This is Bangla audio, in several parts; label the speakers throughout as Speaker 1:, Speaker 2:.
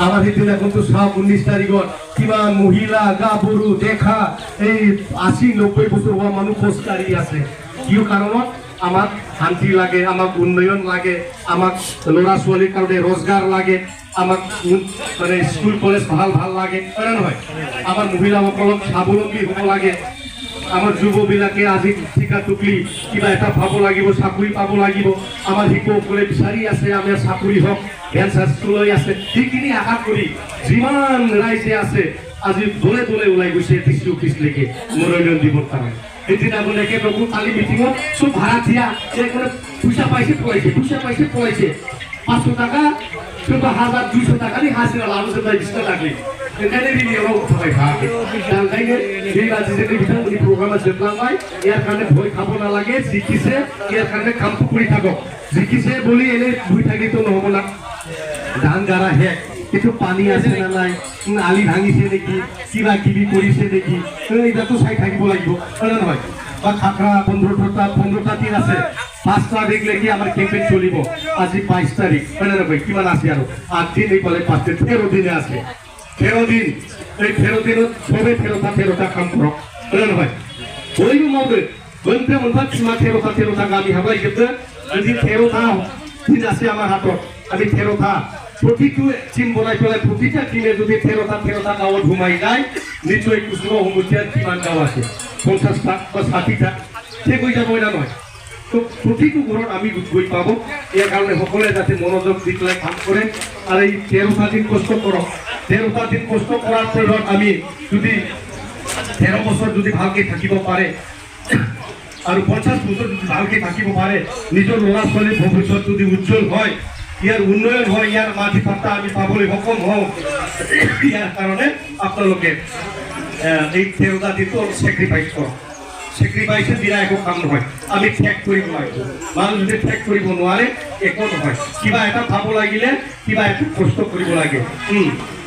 Speaker 1: আমার হিদিনা কিন্তু সব 19 তারিখত কিবা মহিলা গাভৰু দেখা এই 80-90 বছৰ হোৱা মানুহ খোজকাঢ়ি আছে কিয় কাৰণত আমাক শান্তি লাগে আমাক উন্নয়ন লাগে আমাক ল'ৰা ছোৱালীৰ কাৰণে रोजगार লাগে আমাক মানে স্কুল কলেজ ভাল ভাল লাগে হয় নহয় আমাৰ মহিলাসকলক স্বাৱলম্বী হ'ব লাগে আমার যুৱবিলাকে আজি ঠিকা টুকলি কিবা এটা পাব লাগিব চাকৰি পাব লাগিব আমাৰ শিশুসকলে বিচাৰি আছে আমাৰ চাকৰি হওক ভেন স্কুললৈ আছে সেইখিনি আশা কৰি যিমান ৰাইজে আছে আজি দলে দলে ওলাই গৈছে ডিচি অফিচলৈকে মনোনয়ন দিবৰ কাৰণে সেইদিনা বোলে একেবাৰে কালি মিটিঙত চব ভাড়া দিয়া একেবাৰে পইচা পাইছে পলাইছে 500 টাকা কিংবা 1200 টাকা দিয়ে হাজিরা লাভে দিতে লাগলে এখানে রিনিয়র উঠাই থাকে তার লাইনে এই রাজ্যের ভিতরে উনি প্রোগ্রামে যেতাম ভাই এর কারণে ভয় খাবো না লাগে জিকিছে এর কারণে কাম করে থাকো জিকিছে বলি এনে ভুই থাকি তো নহব না ধান গাড়া হে কিছু পানি আছে না নাই আলি ভাঙিছে নাকি কিবা কিবি কৰিছে নাকি এইটা তো চাই থাকিব লাগিব হয় না নহয় বা খাকৰা 15টা দিন আছে 5 তারিখ লেগে আমার ক্যাম্পেইন চলিব আজি 22 তারিখ হয় না ভাই কিমান আছে আর 8 দিন এই বলে 5 দিন 13 দিনে আছে 13 দিন এই 13 দিন সবে 13টা কাম করো হয় না ভাই বইবো মাউবে বনতে মনফা সীমা 13টা গামি হাবাই গেতে যদি 13টা দিন আছে আমার হাতত আমি 13টা প্রতিটো টিম বনাই পেলাই প্রতিটা টিমে যদি 13টা গাঁৱত ঘুমাই যায় নিশ্চয় কুসুম সমুদ্রের কিমান গাঁও আছে 50টা বা 60টা ঠিক হয়ে যাবে না নয় তো প্রতিটো ঘৰত আমি গৈ পাব এই কারণে সকলে যাতে মনোযোগ দি পেলাই কাম করে আর এই 13টা দিন কষ্ট করো 13টা দিন কষ্ট করার পর আমি যদি 13 বছর যদি ভালকে থাকিব পারে আর 50 বছর যদি ভালকে থাকিব পারে নিজের ল'ৰা ছোৱালীৰ ভবিষ্যৎ যদি উজ্জ্বল হয় ইয়ার উন্নয়ন হয় ইয়ার মাঝি পাত্তা আমি পাবলৈ সক্ষম হওঁ ইয়ার কারণে আপোনালোকে এই 13টা দিনটো স্যাক্রিফাইস কৰক স্যাক্রিফাইসের বিনা একো কাম নহয় আমি ত্যাগ কৰিব লাগিব মানুহ যদি ত্যাগ কৰিব নোৱাৰে একো নহয় কিবা এটা পাব লাগিলে কিবা এটা কষ্ট কৰিব লাগে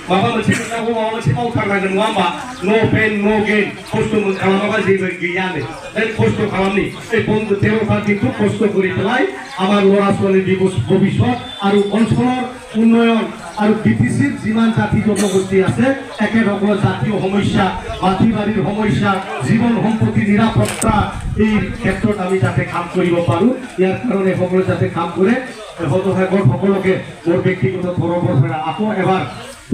Speaker 1: বাবা मोनसे खोथाखौ माबा मोनसे मावथारनांगोन नङा होमबा नो पेन नो गेन खस्थ' खालामाबा जेबो गैयानो जों खस्थ' खालामनि এই 13টা দিনটো কষ্ট কৰি পেলাই আমাৰ ল'ৰা ছোৱালীৰ ভৱিষ্যত আৰু অঞ্চলৰ উন্নয়ন আৰু বিটিচিৰ যিমান জাতি জনগোষ্ঠী আছে একেসকলৰ জাতীয় সমস্যা মাটি বাৰীৰ সমস্যা জীৱন সম্পত্তি নিৰাপত্তা এই ক্ষেত্ৰত আমি যাতে কাম কৰিব পাৰোঁ ইয়াৰ কাৰণে সকলোৱে যাতে কাম কৰে সকলোকে মোৰ ব্যক্তিগত তৰফৰ পৰা আকৌ এবাৰ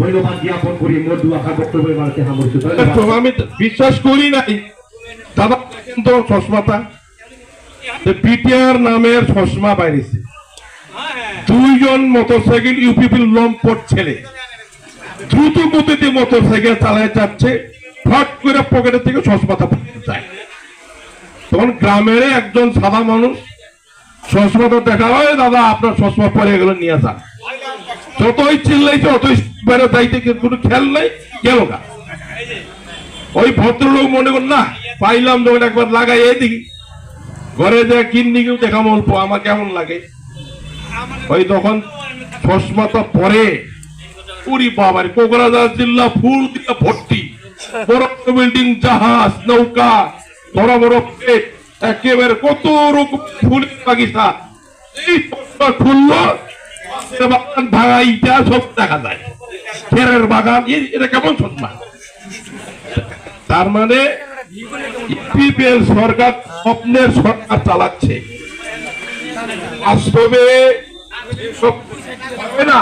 Speaker 1: ধন্যবাদ জ্ঞাপন করি মোর দুআশা বক্তব্য বাড়তে সামর্থ্য
Speaker 2: আমি বিশ্বাস করি নাই দাদা কিন্তু চশমাটা বিটিআর নামের চশমা বাইরেছে 2 জন মোটরসাইকেল ইউপিপি লম্পট ছেলে দ্রুত গতিতে মোটরসাইকেল চালায় যাচ্ছে ফট করে পকেটের থেকে চশমাটা পড়ে যায় তখন গ্রামের একজন সাদা মানুষ চশমাটা দেখা হয় দাদা আপনার চশমা পড়ে গেল নিয়ে যান যতই চিল্লাইছে অতই বাইরে যাইতে কোনো খেয়াল নাই গেল গা ওই ভদ্রলোক মনে কর না পাইলাম যখন একবার লাগাই এই দেখি ঘরে যে কিন্নি কেউ দেখা অল্প আমার কেমন লাগে ওই তখন চশমাটা পরে পুরি বাবার কোকরাঝাড় জেলা ফুল দিয়ে ভর্তি বড় বিল্ডিং জাহাজ নৌকা বড় বড় পেট একেবারে কত রকম ফুল বাগিচা এই খুললো বাগান ভাঙা ইটা সব দেখা যায় খেরের বাগান এটা কেমন চশমা তার মানে ইউপিপিএল সরকার স্বপ্নের সরকার চালাচ্ছে বাস্তবে না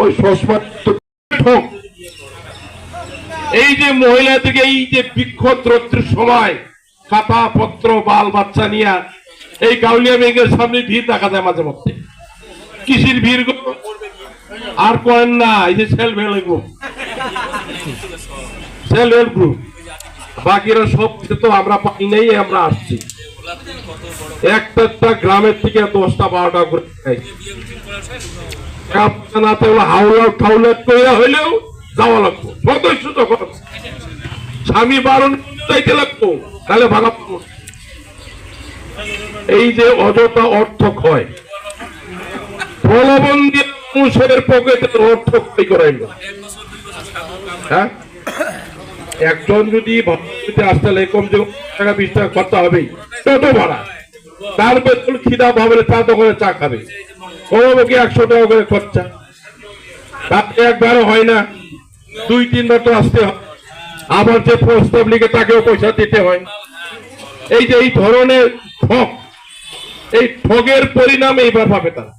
Speaker 2: ওই চশমা এই যে মহিলাদেরকে এই যে বৃক্ষদ্রোত্রের সময় খাতা পত্র বাল বাচ্চা নিয়ে এই গাউলিয়া ব্যাংকের সামনে ভিড় দেখা যায় মাঝে মধ্যে কিসের ভিড় আর করেন না এই যে সেলফ হেল্প গ্রুপ বাকিরা সব তো আমরা পাই নাই আমরা আসছি একটা গ্রামের থেকে 10টা 12টা করে হাওলা টাউলা তৈরি হইলেও যাওয়া লাগবো সদস্য যখন স্বামী বারণ চাইতে লাগবো তাহলে ভাঙা এই যে অযথা অর্থ ক্ষয় প্রলোভন দিয়ে মানুষের পকেটের অর্থ ক্ষয় করাইল হ্যাঁ একজন যদি আসতে কম যে টাকা 20 টাকা খরচা হবেই তত ভাড়া তার বেতন খিদা ভাবলে চা দোকানে চা খাবে কমাবো কি 100 টাকা করে খরচা তাতে একবারও হয় না, 2-3 বার তো আসতে হয়, আবার যে প্রস্তাব লিখে তাকেও পয়সা দিতে হয়। এই যে এই ধরনের ঠগ, এই ঠগের পরিণাম এইবার পাবে তারা।